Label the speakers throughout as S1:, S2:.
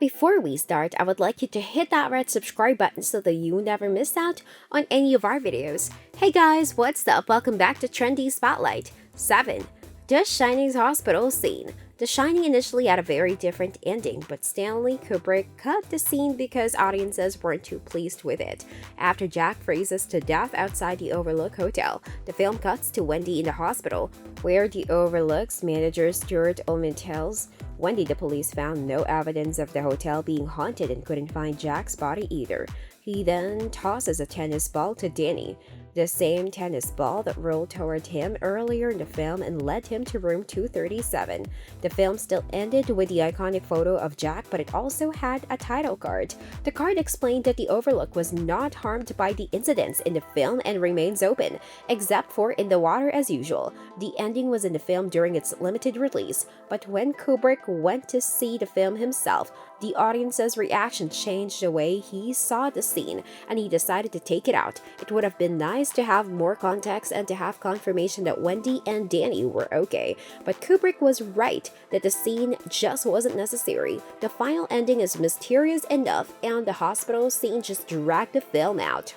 S1: before we start, I would like you to hit that red subscribe button so that you never miss out on any of our videos. Hey guys, what's up? Welcome back to Trendy Spotlight. 7. The Shining's hospital scene. The Shining initially had a very different ending, but Stanley Kubrick cut the scene because audiences weren't too pleased with it. After Jack freezes to death outside the Overlook Hotel, the film cuts to Wendy in the hospital, where the Overlook's manager Stuart Ullman tells Wendy the police found no evidence of the hotel being haunted and couldn't find Jack's body either. He then tosses a tennis ball to Danny, the same tennis ball that rolled toward him earlier in the film and led him to room 237. The film still ended with the iconic photo of Jack, but it also had a title card. The card explained that the Overlook was not harmed by the incidents in the film and remains open, except for in the water as usual. The ending was in the film during its limited release, but when Kubrick went to see the film himself, the audience's reaction changed the way he saw the scene, and he decided to take it out. It would have been nice to have more context and to have confirmation that Wendy and Danny were okay, but Kubrick was right that the scene just wasn't necessary. The final ending is mysterious enough, and the hospital scene just dragged the film out.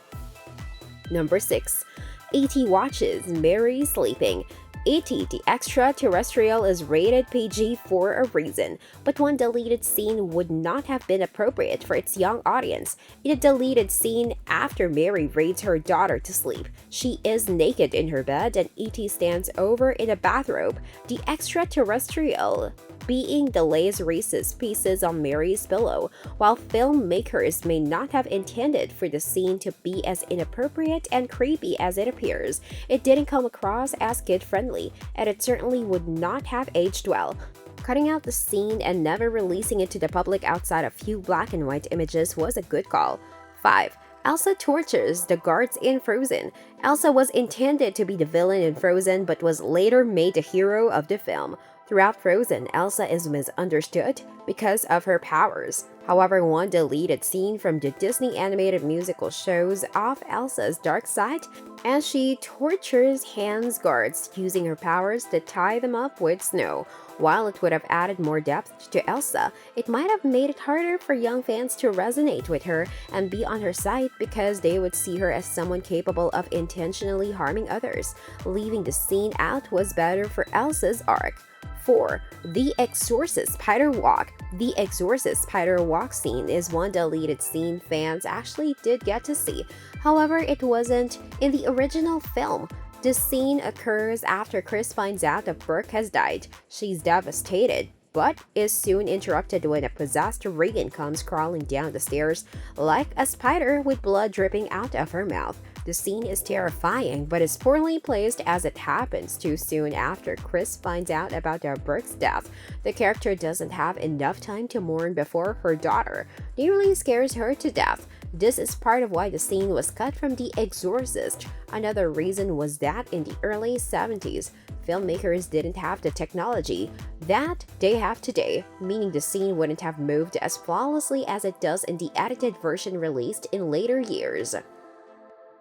S1: Number 6. E.T. watches Mary sleeping. E.T. the Extraterrestrial is rated PG for a reason, but one deleted scene would not have been appropriate for its young audience. In a deleted scene after Mary reads her daughter to sleep, she is naked in her bed and E.T. stands over in a bathrobe. The Extraterrestrial being delays Reese's pieces on Mary's pillow, while filmmakers may not have intended for the scene to be as inappropriate and creepy as it appears. It didn't come across as kid-friendly, and it certainly would not have aged well. Cutting out the scene and never releasing it to the public outside a few black and white images was a good call. 5. Elsa tortures the guards in Frozen. Elsa was intended to be the villain in Frozen, but was later made the hero of the film. Throughout Frozen, Elsa is misunderstood because of her powers. However, one deleted scene from the Disney animated musical shows off Elsa's dark side, and she tortures Hans guards using her powers to tie them up with snow. While it would have added more depth to Elsa, it might have made it harder for young fans to resonate with her and be on her side because they would see her as someone capable of intentionally harming others. Leaving the scene out was better for Elsa's arc. 4. The Exorcist Spider Walk. The Exorcist Spider Walk scene is one deleted scene fans actually did get to see. However, it wasn't in the original film. The scene occurs after Chris finds out that Brooke has died. She's devastated, but is soon interrupted when a possessed Regan comes crawling down the stairs like a spider with blood dripping out of her mouth. The scene is terrifying, but is poorly placed as it happens too soon after Chris finds out about Brooke's death. The character doesn't have enough time to mourn before her daughter nearly scares her to death. This is part of why the scene was cut from The Exorcist. Another reason was that in the early 70s, filmmakers didn't have the technology that they have today, meaning the scene wouldn't have moved as flawlessly as it does in the edited version released in later years.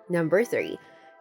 S1: Number 3.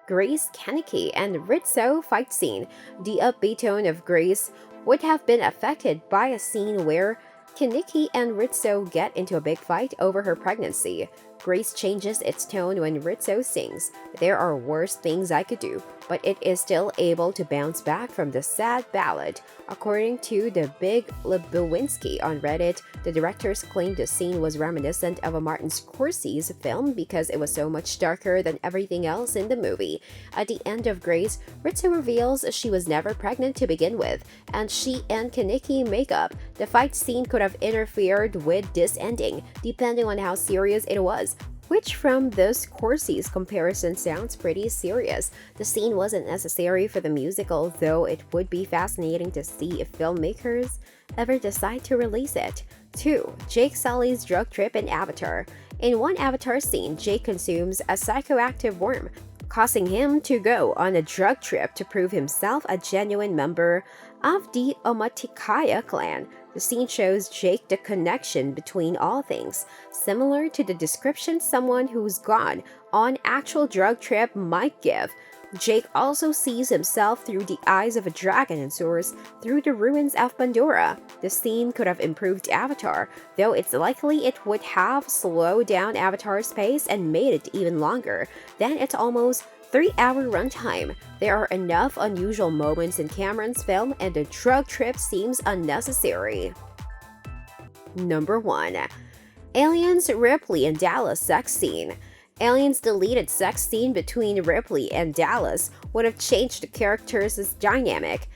S1: Grace Kaneki and Rizzo fight scene. The upbeat tone of Grace would have been affected by a scene where Kaneki and Rizzo get into a big fight over her pregnancy. Grace changes its tone when Rizzo sings, "There are worse things I could do," but it is still able to bounce back from the sad ballad. According to the Big Lebowinski on Reddit, the directors claimed the scene was reminiscent of a Martin Scorsese film because it was so much darker than everything else in the movie. At the end of Grace, Rizzo reveals she was never pregnant to begin with, and she and Kaneki make up. The fight scene could have interfered with this ending, depending on how serious it was, which from the Scorsese comparison sounds pretty serious. The scene wasn't necessary for the musical, though it would be fascinating to see if filmmakers ever decide to release it. 2. Jake Sully's drug trip in Avatar. In one Avatar scene, Jake consumes a psychoactive worm, causing him to go on a drug trip to prove himself a genuine member of the Omaticaya clan. The scene shows Jake the connection between all things, similar to the description someone who's gone on actual drug trip might give. Jake also sees himself through the eyes of a dragon and soars through the ruins of Pandora. The scene could have improved Avatar, though it's likely it would have slowed down Avatar's pace and made it even longer than its almost 3-hour runtime. There are enough unusual moments in Cameron's film, and the drug trip seems unnecessary. Number 1. Aliens, Ripley, and Dallas sex scene. Aliens' deleted sex scene between Ripley and Dallas would have changed the characters' dynamic.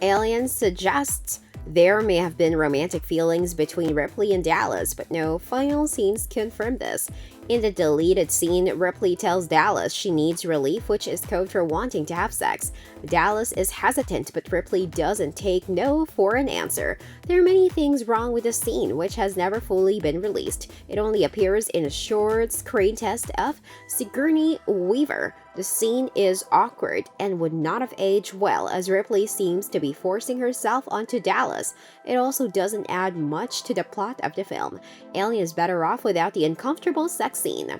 S1: Aliens suggests there may have been romantic feelings between Ripley and Dallas, but no final scenes confirm this. In the deleted scene, Ripley tells Dallas she needs relief, which is code for wanting to have sex. Dallas is hesitant, but Ripley doesn't take no for an answer. There are many things wrong with the scene, which has never fully been released. It only appears in a short screen test of Sigourney Weaver. The scene is awkward and would not have aged well, as Ripley seems to be forcing herself onto Dallas. It also doesn't add much to the plot of the film. Alien is better off without the uncomfortable sex scene.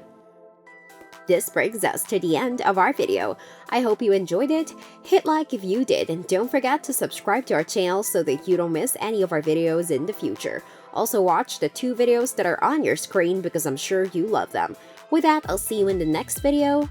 S1: This brings us to the end of our video. I hope you enjoyed it. Hit like if you did, and don't forget to subscribe to our channel so that you don't miss any of our videos in the future. Also watch the 2 videos that are on your screen because I'm sure you love them. With that, I'll see you in the next video.